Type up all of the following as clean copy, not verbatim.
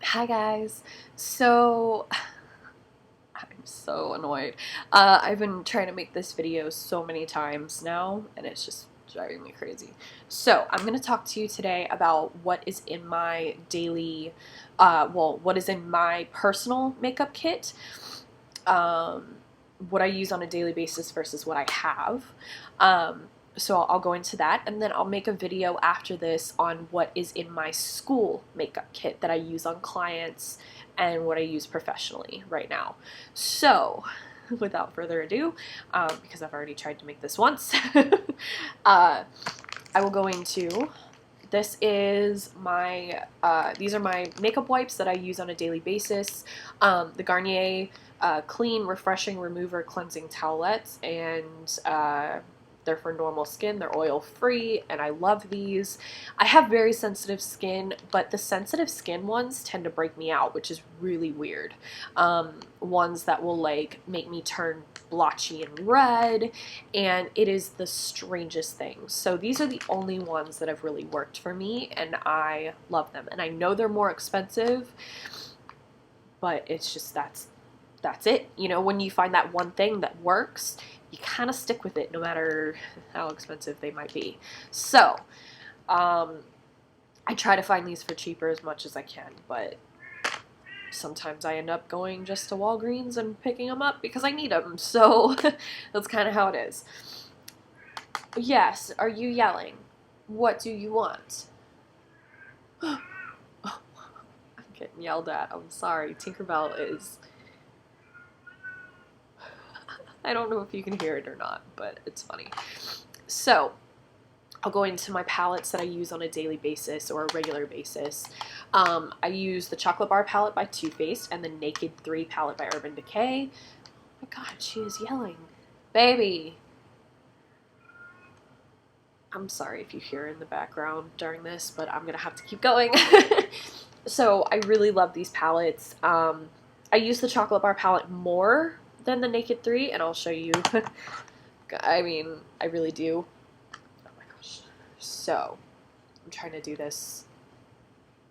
Hi guys. So I'm so annoyed. I've been trying to make this video so many times now, and it's just driving me crazy. So I'm going to talk to you today about what is in my daily, what is in my personal makeup kit, what I use on a daily basis versus what I have. So I'll go into that, and then I'll make a video after this on what is in my school makeup kit that I use on clients and what I use professionally right now. So without further ado, because I've already tried to make this once, I will go into, this is my, these are my makeup wipes that I use on a daily basis. The Garnier Clean Refreshing Remover Cleansing Towelettes, and they're for normal skin. They're oil free, and I love these. I have very sensitive skin, but the sensitive skin ones tend to break me out, which is really weird. Ones that will like make me turn blotchy and red, and it is the strangest thing. So these are the only ones that have really worked for me, and I love them. And I know they're more expensive, but it's just that's it. You know, when you find that one thing that works, you kind of stick with it no matter how expensive they might be. So, I try to find these for cheaper as much as I can, but sometimes I end up going just to Walgreens and picking them up because I need them. So, that's kind of how it is. Yes, are you yelling? What do you want? I'm getting yelled at. I'm sorry. Tinkerbell is... I don't know if you can hear it or not, but it's funny. So, I'll go into my palettes that I use on a daily basis or a regular basis. I use the Chocolate Bar palette by Too Faced and the Naked 3 palette by Urban Decay. Oh my god, she is yelling. Baby! I'm sorry if you hear in the background during this, but I'm gonna have to keep going. So, I really love these palettes. I use the Chocolate Bar palette more than the Naked 3, and I'll show you. I mean, I really do. Oh my gosh. So, I'm trying to do this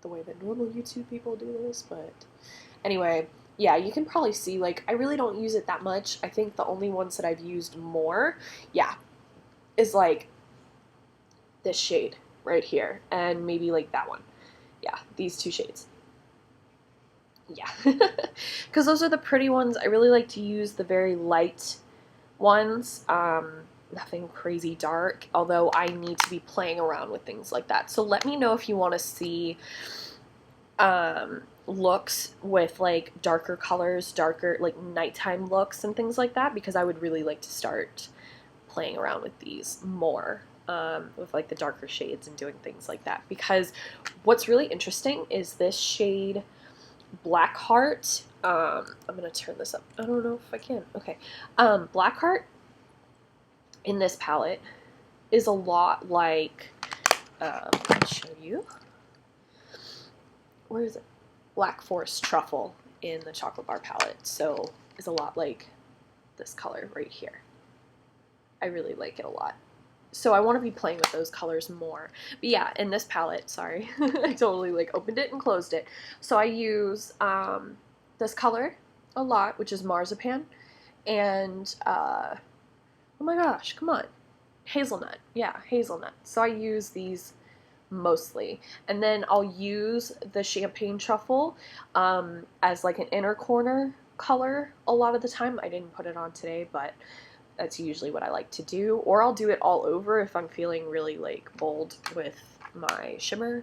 the way that normal YouTube people do this, but anyway, yeah, you can probably see, like, I really don't use it that much. I think the only ones that I've used more, yeah, is like this shade right here, and maybe like that one. Yeah, these two shades. Yeah, because those are the pretty ones. I really like to use the very light ones, nothing crazy dark, although I need to be playing around with things like that. So let me know if you want to see looks with like darker colors, darker like nighttime looks and things like that, because I would really like to start playing around with these more. With like the darker shades and doing things like that, because what's really interesting is this shade Blackheart. I'm gonna turn this up. I don't know if I can. Okay. Blackheart in this palette is a lot like, I'll show you. Where is it? Black Forest Truffle in the Chocolate Bar palette. So it's a lot like this color right here. I really like it a lot. So I want to be playing with those colors more. But yeah, in this palette, sorry, I totally like opened it and closed it. So I use this color a lot, which is Marzipan, and oh my gosh, come on, Hazelnut. Yeah, Hazelnut. So I use these mostly, and then I'll use the Champagne Truffle as like an inner corner color a lot of the time. I didn't put it on today, but that's usually what I like to do, or I'll do it all over if I'm feeling really like bold with my shimmer.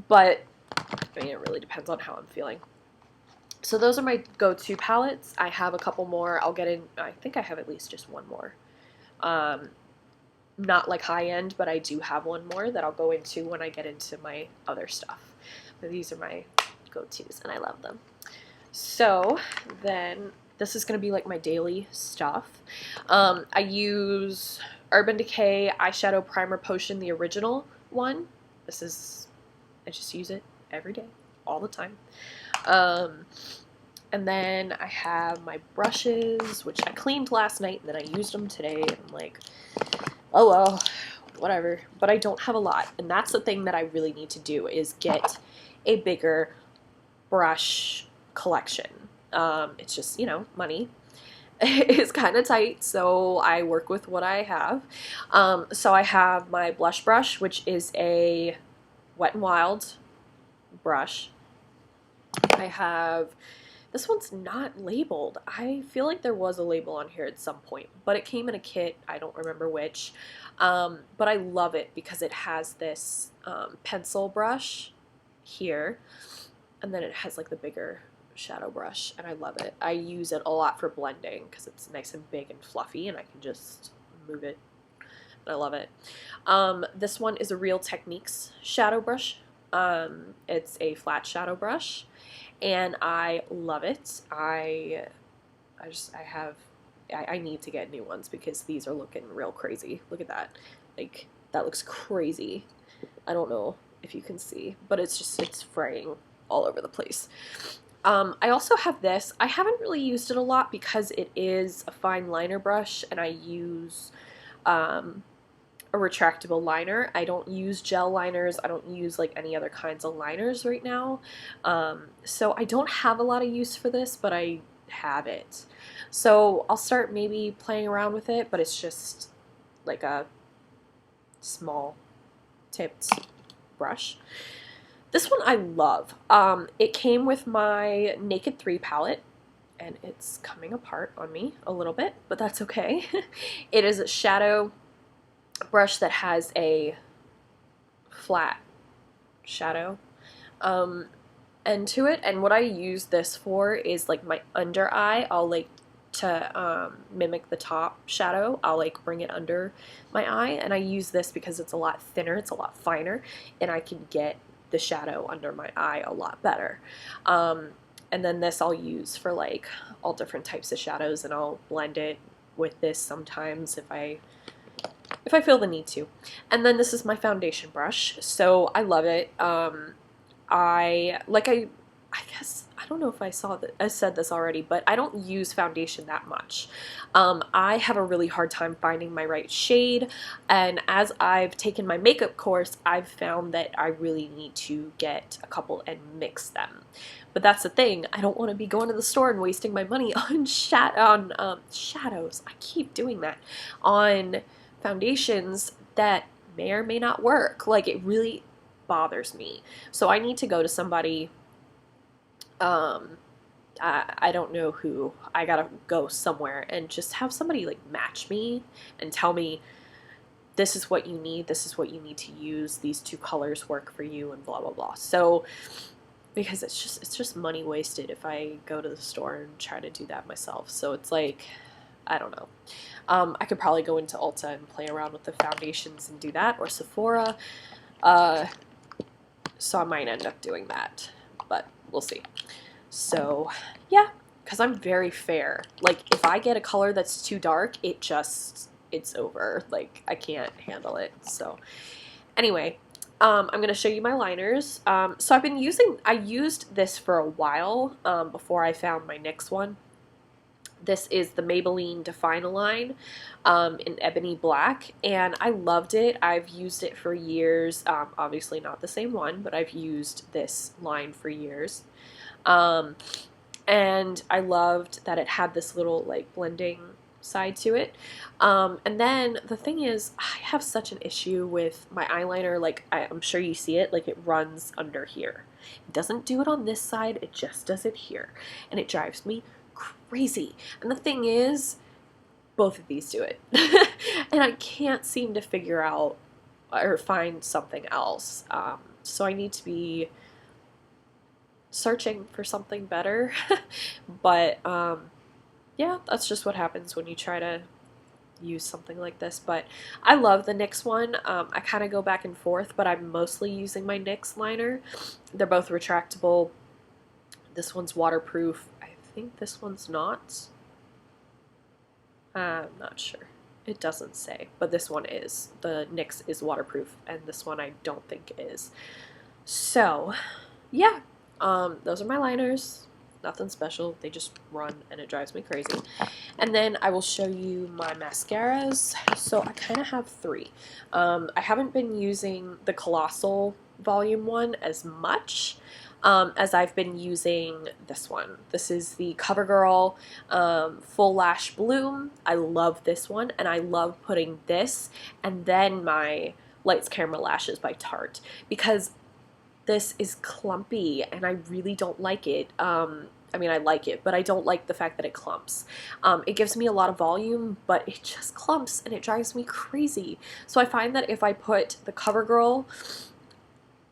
But I mean, it really depends on how I'm feeling. So those are my go-to palettes. I have a couple more. I'll get in, I think I have at least just one more. Not like high-end, but I do have one more that I'll go into when I get into my other stuff. But these are my go-tos, and I love them. So then this is going to be like my daily stuff. I use Urban Decay Eyeshadow Primer Potion, the original one. This is, I just use it every day, all the time. And then I have my brushes, which I cleaned last night, and then I used them today, and I'm like, oh well, whatever. But I don't have a lot, and that's the thing that I really need to do, is get a bigger brush collection. It's just, you know, money is kind of tight, so I work with what I have. So I have my blush brush, which is a Wet n Wild brush. I have, this one's not labeled. I feel like there was a label on here at some point, but it came in a kit. I don't remember which. But I love it because it has this pencil brush here, and then it has like the bigger shadow brush, and I love it. I use it a lot for blending because it's nice and big and fluffy, and I can just move it. I love it. This one is a Real Techniques shadow brush. It's a flat shadow brush, and I love it. I need to get new ones because these are looking real crazy. Look at that. Like, that looks crazy. I don't know if you can see, but it's fraying all over the place. I also have this. I haven't really used it a lot because it is a fine liner brush, and I use a retractable liner. I don't use gel liners. I don't use like any other kinds of liners right now. So I don't have a lot of use for this, but I have it. So I'll start maybe playing around with it, but it's just like a small tipped brush. This one I love. It came with my Naked 3 palette, and it's coming apart on me a little bit, but that's okay. It is a shadow brush that has a flat shadow end to it, and what I use this for is like my under eye. I'll like to mimic the top shadow, I'll like bring it under my eye, and I use this because it's a lot thinner, it's a lot finer, and I can get the shadow under my eye a lot better. And then this I'll use for like all different types of shadows, and I'll blend it with this sometimes if I feel the need to. And then this is my foundation brush, so I love it. I guess, I don't know if I said this already, but I don't use foundation that much. I have a really hard time finding my right shade, and as I've taken my makeup course, I've found that I really need to get a couple and mix them. But that's the thing, I don't want to be going to the store and wasting my money on shadows. I keep doing that. On foundations that may or may not work. Like, it really bothers me. So I need to go to somebody, I don't know who. I gotta go somewhere and just have somebody like match me and tell me, this is what you need, this is what you need to use, these two colors work for you, and blah blah blah. So because it's just money wasted if I go to the store and try to do that myself. So it's like, I don't know. I could probably go into Ulta and play around with the foundations and do that, or Sephora. So I might end up doing that, but we'll see. So yeah, because I'm very fair. Like, if I get a color that's too dark, it's over. Like, I can't handle it. So anyway, I'm going to show you my liners. So I used this for a while before I found my NYX one. This is the Maybelline Define-A-Line in Ebony Black, and I loved it. I've used it for years. Obviously not the same one, but I've used this line for years. And I loved that it had this little like blending side to it. And then the thing is, I have such an issue with my eyeliner. Like, I'm sure you see it, like it runs under here. It doesn't do it on this side, it just does it here. And it drives me crazy. And the thing is, both of these do it. And I can't seem to figure out or find something else. So I need to be searching for something better. But yeah, that's just what happens when you try to use something like this. But I love the NYX one. I kind of go back and forth, but I'm mostly using my NYX liner. They're both retractable. This one's waterproof. I think this one's not. I'm not sure. It doesn't say, but this one is. The NYX is waterproof, and this one I don't think is. So yeah, those are my liners. Nothing special, they just run and it drives me crazy. And then I will show you my mascaras. So I kind of have three. I haven't been using the Colossal Volume 1 as much. as I've been using this one. This is the CoverGirl Full Lash Bloom. I love this one, and I love putting this and then my Lights Camera Lashes by Tarte, because this is clumpy and I really don't like it. I mean, I like it, but I don't like the fact that it clumps. It gives me a lot of volume, but it just clumps and it drives me crazy. So I find that if I put the CoverGirl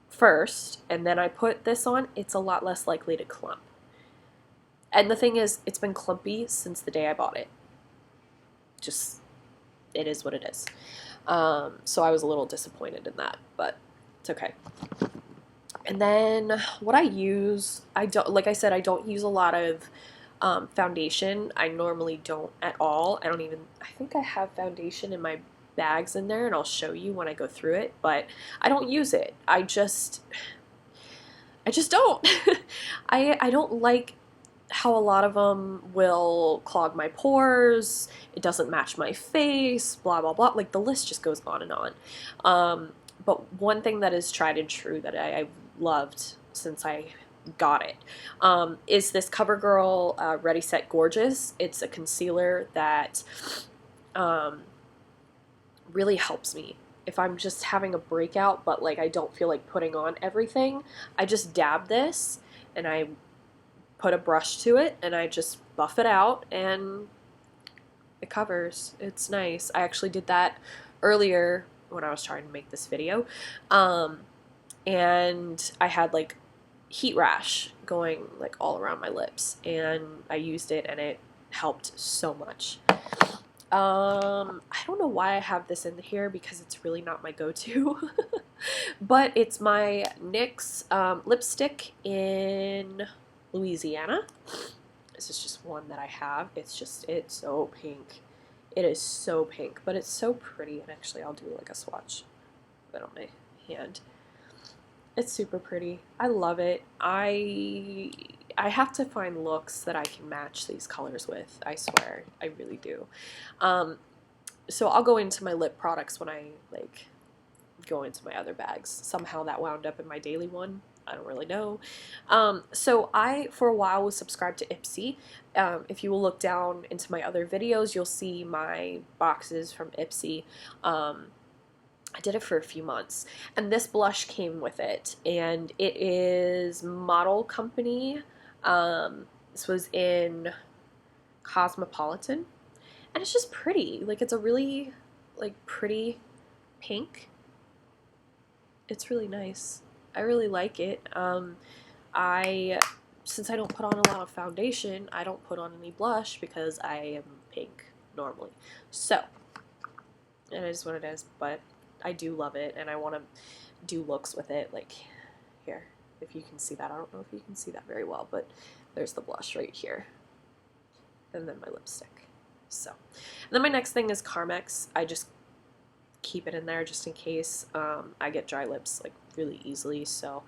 first and then I put this on, it's a lot less likely to clump. And the thing is, it's been clumpy since the day I bought it. Just, it is what it is. So I was a little disappointed in that, but it's okay. And then what I use, like I said, I don't use a lot of foundation. I normally don't at all. I think I have foundation in my bags in there, and I'll show you when I go through it, but I don't use it. I just don't. I don't like how a lot of them will clog my pores, it doesn't match my face, blah, blah, blah. Like, the list just goes on and on. But one thing that is tried and true that I've loved since I got it is this CoverGirl Ready Set Gorgeous. It's a concealer that really helps me if I'm just having a breakout, but like I don't feel like putting on everything. I just dab this and I put a brush to it and I just buff it out and it covers. It's nice. I actually did that earlier when I was trying to make this video, and I had like heat rash going like all around my lips, and I used it and it helped so much. I don't know why I have this in here because it's really not my go-to, but it's my NYX lipstick in Louisiana. This is just one that I have. It's so pink. It is so pink, but it's so pretty. And actually, I'll do like a swatch of it on my hand. It's super pretty. I love it. I have to find looks that I can match these colors with. I swear, I really do. So I'll go into my lip products when I like go into my other bags. Somehow that wound up in my daily one. I don't really know. So I, for a while, was subscribed to Ipsy. If you will look down into my other videos, you'll see my boxes from Ipsy. I did it for a few months, and this blush came with it, and it is Model Company. This was in Cosmopolitan, and it's just pretty. Like, it's a really, like, pretty pink. It's really nice. I really like it. Since I don't put on a lot of foundation, I don't put on any blush because I am pink normally. So, it is what it is, but I do love it, and I want to do looks with it, like here, if you can see that. I don't know if you can see that very well, but there's the blush right here, and then my lipstick. So, and then my next thing is Carmex. I just keep it in there just in case. I get dry lips like really easily, so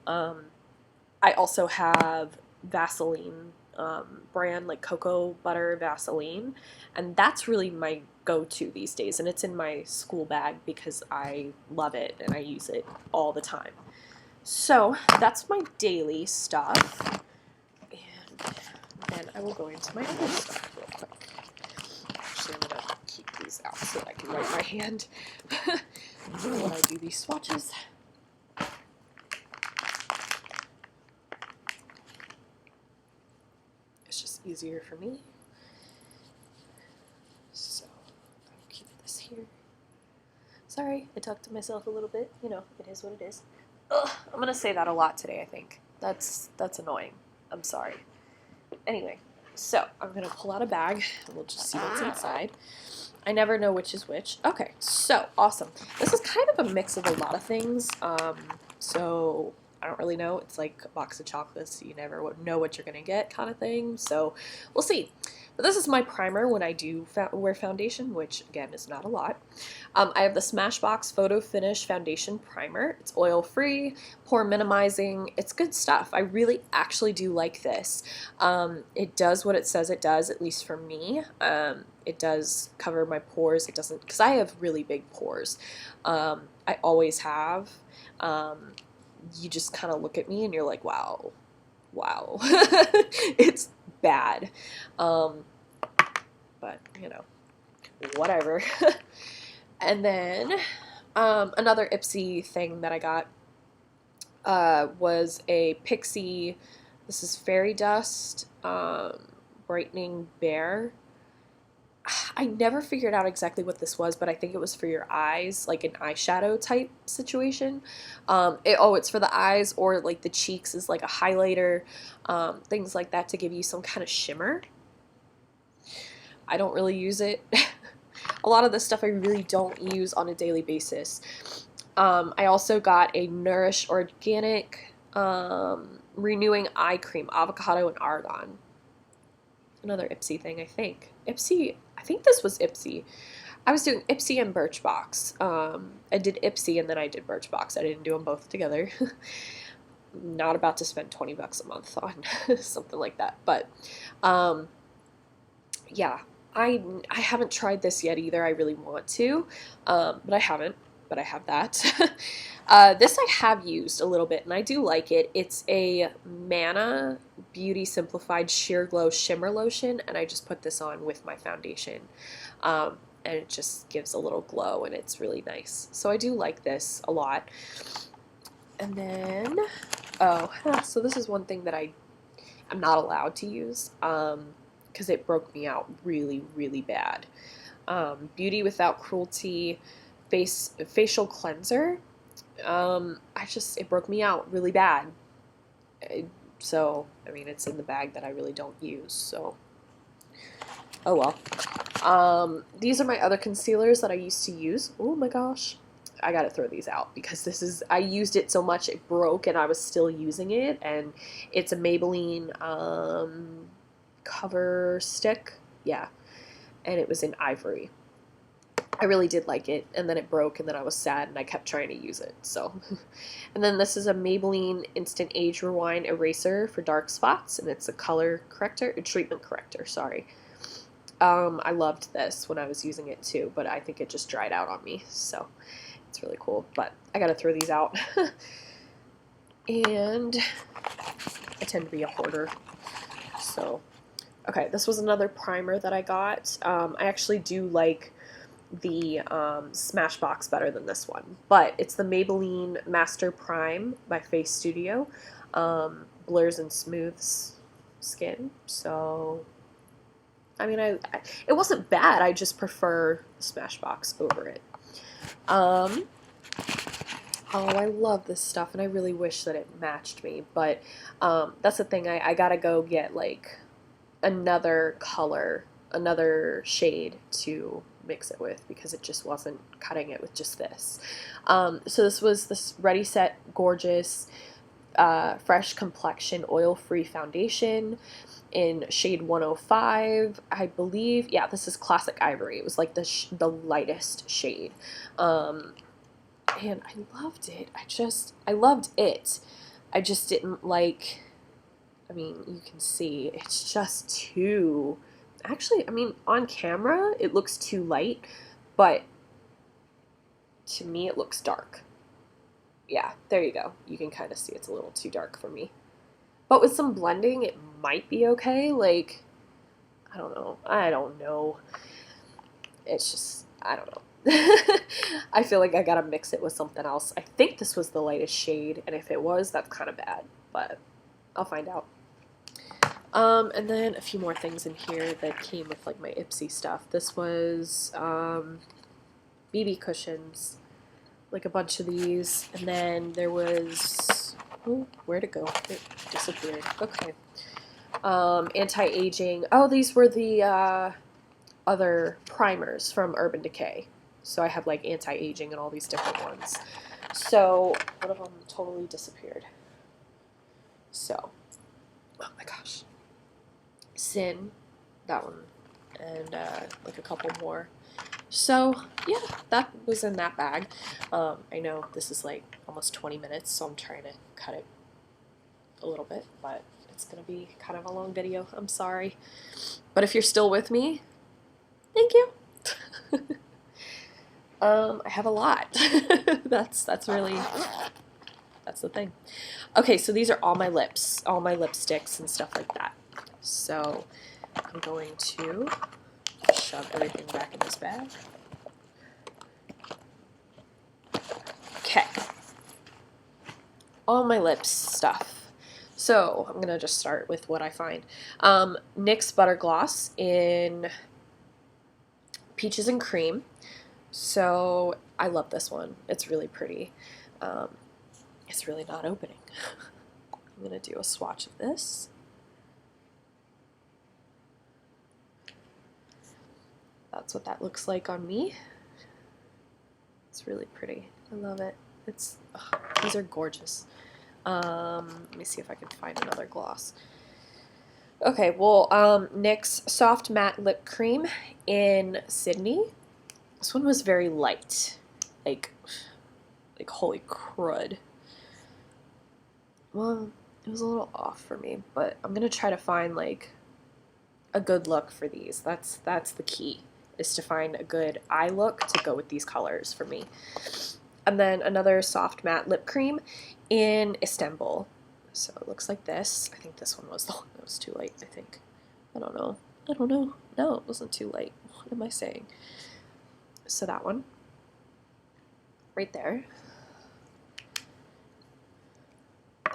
I also have Vaseline brand, like cocoa butter Vaseline, and that's really my go-to these days, and it's in my school bag because I love it and I use it all the time. So that's my daily stuff, and then I will go into my other stuff real quick. Actually, I'm gonna keep these out so that I can wipe my hand when I do these swatches. It's just easier for me. So I'll keep this here. Sorry, I talked to myself a little bit. You know, it is what it is. Ugh, I'm gonna say that a lot today, I think. That's annoying. I'm sorry. Anyway, so I'm gonna pull out a bag and we'll just see what's inside. I never know which is which. Okay, so awesome. This is kind of a mix of a lot of things. So I don't really know. It's like a box of chocolates. You never know what you're gonna get, kind of thing. So we'll see. But this is my primer when I do wear foundation, which again is not a lot. I have the Smashbox Photo Finish Foundation Primer. It's oil-free, pore minimizing. It's good stuff. I really actually do like this. It does what it says it does, at least for me. It does cover my pores. It doesn't, because I have really big pores. I always have. you just kind of look at me and you're like, wow, wow. It's bad. But, you know, whatever. And then another Ipsy thing that I got was a Pixie, this is Fairy Dust Brightening Bear. I never figured out exactly what this was, but I think it was for your eyes, like an eyeshadow type situation. It's for the eyes, or like the cheeks is like a highlighter, things like that to give you some kind of shimmer. I don't really use it. A lot of this stuff I really don't use on a daily basis. I also got a Nourish Organic Renewing Eye Cream, avocado and argan. Another Ipsy thing, I think. I think this was Ipsy. I was doing Ipsy and Birchbox. I did Ipsy and then I did Birchbox. I didn't do them both together. Not about to spend $20 a month on something like that. But, yeah. I haven't tried this yet either. I really want to, but I haven't. But I have that. This I have used a little bit, and I do like it. It's a Mana Beauty Simplified Sheer Glow Shimmer Lotion, and I just put this on with my foundation, and it just gives a little glow, and it's really nice. So I do like this a lot. And then, so this is one thing that I'm not allowed to use, because it broke me out really, really bad. Beauty Without Cruelty facial cleanser. It broke me out really bad. So, I mean, it's in the bag that I really don't use, so, oh well. These are my other concealers that I used to use. Oh my gosh. I gotta throw these out because I used it so much it broke and I was still using it, and it's a Maybelline, cover stick. Yeah. And it was in ivory. I really did like it, and then it broke, and then I was sad, and I kept trying to use it, so. And then this is a Maybelline Instant Age Rewind Eraser for dark spots, and it's a treatment corrector, sorry. I loved this when I was using it too, but I think it just dried out on me, so it's really cool, but I gotta throw these out. And I tend to be a hoarder, so. Okay, this was another primer that I got. I actually do like the Smashbox better than this one, but it's the Maybelline Master Prime by Face Studio. Blurs and smooths skin, so I mean, it wasn't bad. I just prefer Smashbox over it. Oh, I love this stuff, and I really wish that it matched me, but that's the thing. I gotta go get like another color, another shade to mix it with, because it just wasn't cutting it with just this. So this was this Ready Set Gorgeous Fresh Complexion Oil-Free Foundation in shade 105, I believe. Yeah, this is Classic Ivory. It was like the lightest shade. And I loved it. I loved it. I just didn't like, I mean, you can see, it's just too, actually, I mean, on camera, it looks too light, but to me, it looks dark. Yeah, there you go. You can kind of see it's a little too dark for me. But with some blending, it might be okay. Like, I don't know. It's just, I don't know. I feel like I gotta mix it with something else. I think this was the lightest shade, and if it was, that's kind of bad, but I'll find out. And then a few more things in here that came with like my Ipsy stuff. This was BB cushions, like a bunch of these, and then there was, oh, where'd it go? It disappeared. Okay. Anti-aging. Oh, these were the other primers from Urban Decay. So I have like anti-aging and all these different ones. So one of them totally disappeared. So, oh my gosh. Sin, that one, and like a couple more. So yeah, that was in that bag. I know this is like almost 20 minutes, so I'm trying to cut it a little bit, but it's gonna be kind of a long video. I'm sorry, but if you're still with me, thank you. I have a lot. That's really That's the thing. Okay, so these are all my lips, all my lipsticks and stuff like that. So I'm going to shove everything back in this bag. Okay. All my lips stuff. So I'm going to just start with what I find. NYX Butter Gloss in Peaches and Cream. So I love this one. It's really pretty. It's really not opening. I'm going to do a swatch of this. That's what that looks like on me. It's really pretty. I love it. These are gorgeous. Let me see if I can find another gloss. Okay, well, NYX Soft Matte Lip Cream in Sydney. This one was very light. Like holy crud. Well, it was a little off for me, but I'm gonna try to find like a good look for these. That's the key, is to find a good eye look to go with these colors for me. And then another soft matte lip cream in Istanbul. So it looks like this. I think this one was the one that was too light, I think. I don't know. No, it wasn't too light. What am I saying? So that one. Right there.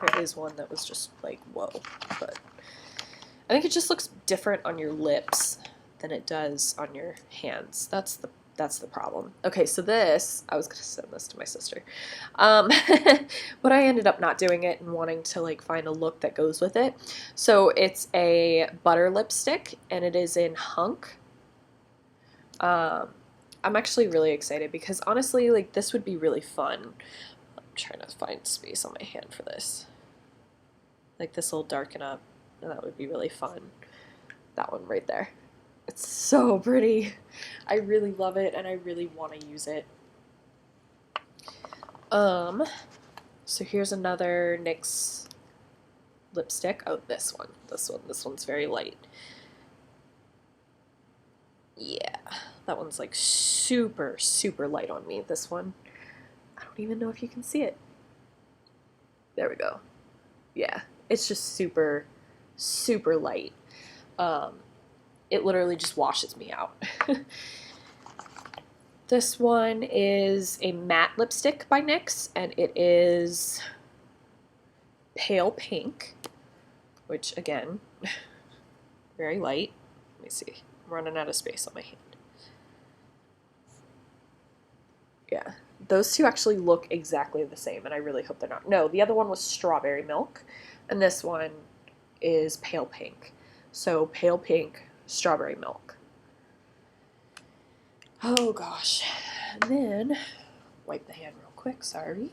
There is one that was just like, whoa. But I think it just looks different on your lips than it does on your hands. That's the problem. Okay, so this, I was going to send this to my sister. But I ended up not doing it and wanting to like find a look that goes with it. So it's a butter lipstick and it is in Hunk. I'm actually really excited because honestly, like this would be really fun. I'm trying to find space on my hand for this. Like this will darken up and that would be really fun. That one right there. It's so pretty. I really love it and I really want to use it. So here's another NYX lipstick. Oh, this one. This one's very light. Yeah, that one's like super, super light on me. This one, I don't even know if you can see it. There we go. Yeah, it's just super, super light. It literally just washes me out. This one is a matte lipstick by NYX, and it is pale pink, which again, very light. Let me see. I'm running out of space on my hand. Yeah, those two actually look exactly the same, and I really hope they're not. No, the other one was strawberry milk, and this one is pale pink. So pale pink, strawberry milk. Oh gosh. And then, wipe the hand real quick, sorry.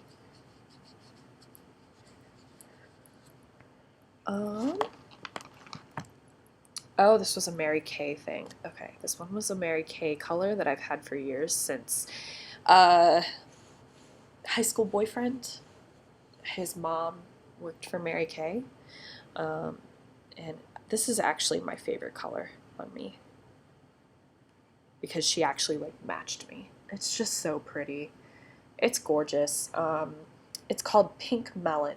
Oh, this was a Mary Kay thing. Okay, this one was a Mary Kay color that I've had for years since high school boyfriend. His mom worked for Mary Kay. And this is actually my favorite color on me because she actually like matched me. It's just so pretty. It's gorgeous. It's called Pink Melon,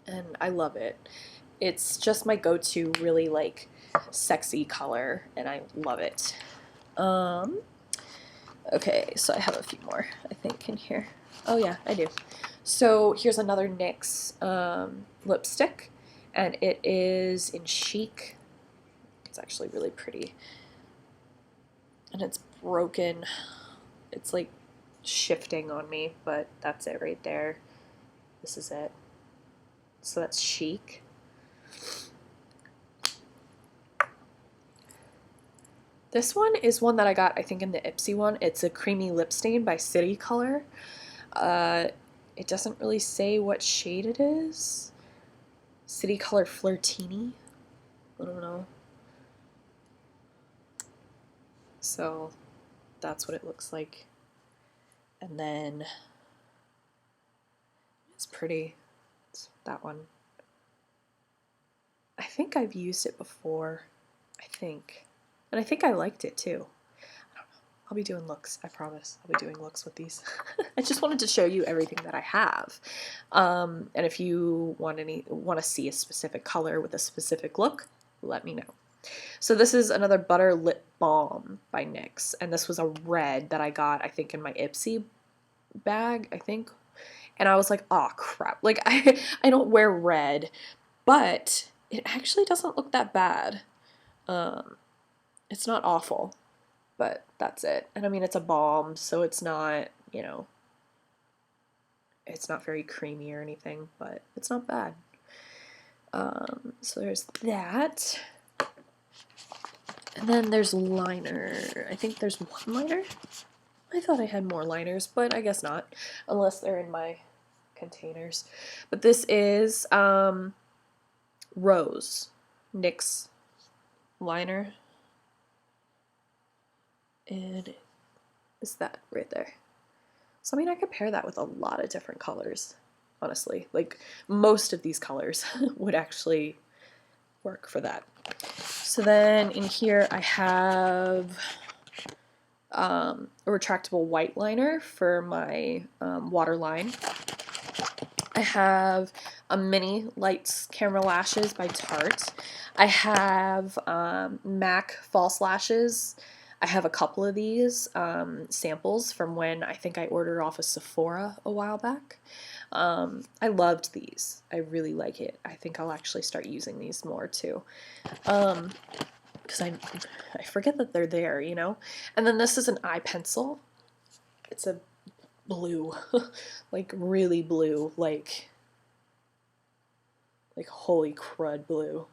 and I love it. It's just my go-to really like sexy color, and I love it. Okay, so I have a few more, I think, in here. Oh yeah, I do. So here's another NYX lipstick, and it is in Chic. It's actually really pretty. And it's broken. It's like shifting on me, but that's it right there. This is it. So that's Chic. This one is one that I got, I think, in the Ipsy one. It's a creamy lip stain by City Color. It doesn't really say what shade it is. City Color Flirtini. I don't know. So that's what it looks like. And then it's pretty. It's that one. I think I've used it before. I think. And I think I liked it too. I don't know. I'll be doing looks, I promise. I'll be doing looks with these. I just wanted to show you everything that I have. And if you want to see a specific color with a specific look, let me know. So this is another Butter Lip Balm by NYX, and this was a red that I got, I think, in my Ipsy bag, I think. And I was like, oh crap, like I don't wear red, but it actually doesn't look that bad. It's not awful, but that's it. And I mean, it's a balm, so it's not, you know, it's not very creamy or anything, but it's not bad. So there's that. And then there's liner. I think there's one liner. I thought I had more liners, but I guess not, unless they're in my containers. But this is Rose NYX liner. And is that right there? So I mean, I could pair that with a lot of different colors, honestly. Like, most of these colors would actually work for that. So then in here I have a retractable white liner for my waterline. I have a mini Lights Camera Lashes by Tarte. I have MAC false lashes. I have a couple of these samples from when I think I ordered off of Sephora a while back. I loved these. I really like it. I think I'll actually start using these more too. Because I forget that they're there, you know? And then this is an eye pencil. It's a blue, like really blue, like holy crud blue.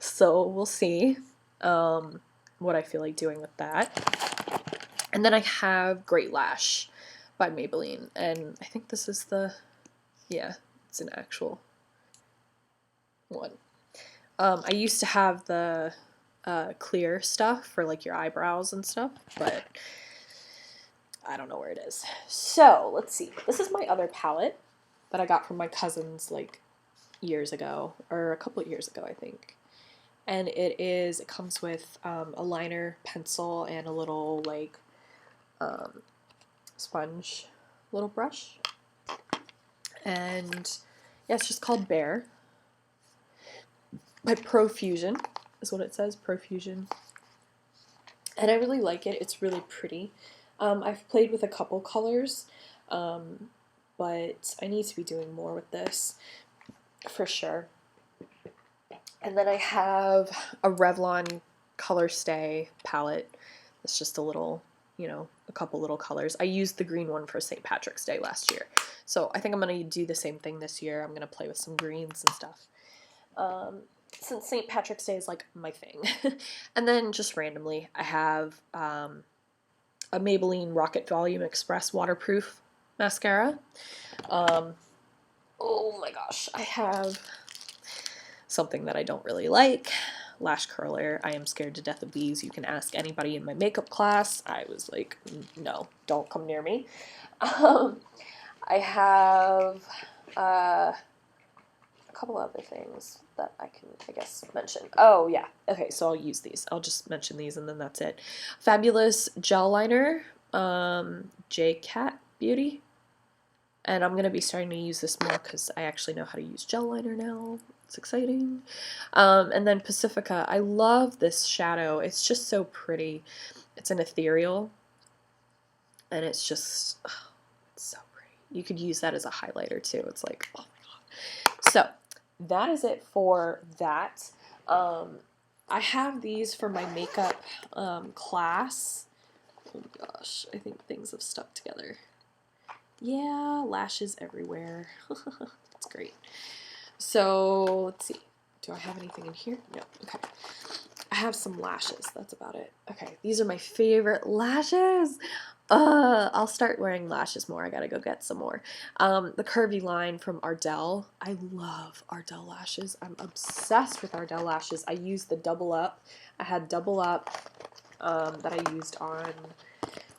So we'll see what I feel like doing with that. And then I have Great Lash by Maybelline, and I think this is the, yeah, it's an actual one. I used to have the clear stuff for like your eyebrows and stuff, but I don't know where it is. So let's see. This is my other palette that I got from my cousins like years ago, or a couple of years ago, I think. And it comes with a liner, pencil, and a little like sponge little brush. And yeah, it's just called Bear by Profusion is what it says, Profusion. And I really like it. It's really pretty. I've played with a couple colors, but I need to be doing more with this for sure. And then I have a Revlon Color Stay palette. It's just a little, you know, a couple little colors. I used the green one for St. Patrick's Day last year. So I think I'm going to do the same thing this year. I'm going to play with some greens and stuff. Since St. Patrick's Day is like my thing. And then just randomly, I have a Maybelline Rocket Volume Express waterproof mascara. Oh my gosh, I have something that I don't really like, lash curler. I am scared to death of these. You can ask anybody in my makeup class. I was like, no, don't come near me. I have a couple other things that I can, I guess, mention. Oh, yeah. Okay, so I'll use these. I'll just mention these and then that's it. Fabulous Gel Liner, J-Cat Beauty. And I'm going to be starting to use this more because I actually know how to use gel liner now. It's exciting. And then Pacifica. I love this shadow. It's just so pretty. It's an ethereal. And it's just, oh, it's so pretty. You could use that as a highlighter too. It's like, oh my god. So that is it for that. I have these for my makeup class. Oh my gosh, I think things have stuck together. Yeah, lashes everywhere. That's great. So, let's see. Do I have anything in here? No. Okay. I have some lashes. That's about it. Okay, these are my favorite lashes. I'll start wearing lashes more. I gotta go get some more. The curvy line from Ardell. I love Ardell lashes. I'm obsessed with Ardell lashes. I use the Double Up. I had Double Up that I used on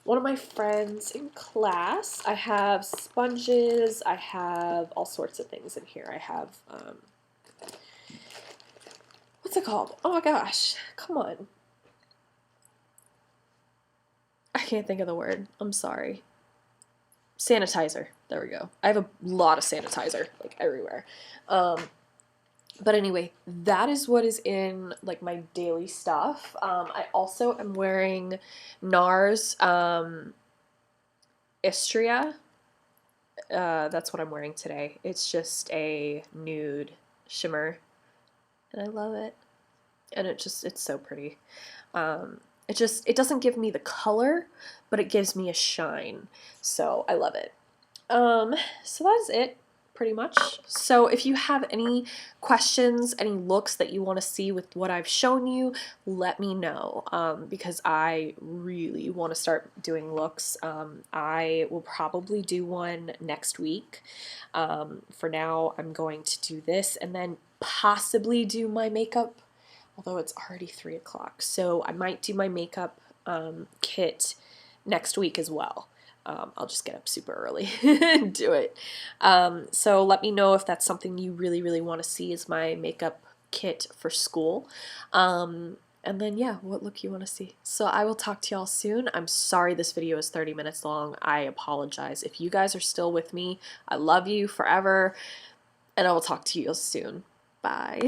one of my friends in class. I have sponges. I have all sorts of things in here. I have, what's it called? Oh my gosh, come on. can't think of the word. I'm sorry. Sanitizer. There we go. I have a lot of sanitizer, like, everywhere. But anyway, that is what is in, like, my daily stuff. I also am wearing NARS Istria. That's what I'm wearing today. It's just a nude shimmer, and I love it. And it's so pretty. It doesn't give me the color, but it gives me a shine. So I love it. So that's it, pretty much. So if you have any questions, any looks that you want to see with what I've shown you, let me know, because I really want to start doing looks. I will probably do one next week. For now, I'm going to do this and then possibly do my makeup, although it's already 3 o'clock. So I might do my makeup kit next week as well. I'll just get up super early and do it. So let me know if that's something you really, really want to see, is my makeup kit for school. And then, yeah, what look you want to see. So I will talk to y'all soon. I'm sorry this video is 30 minutes long. I apologize. If you guys are still with me, I love you forever, and I will talk to you soon. Bye.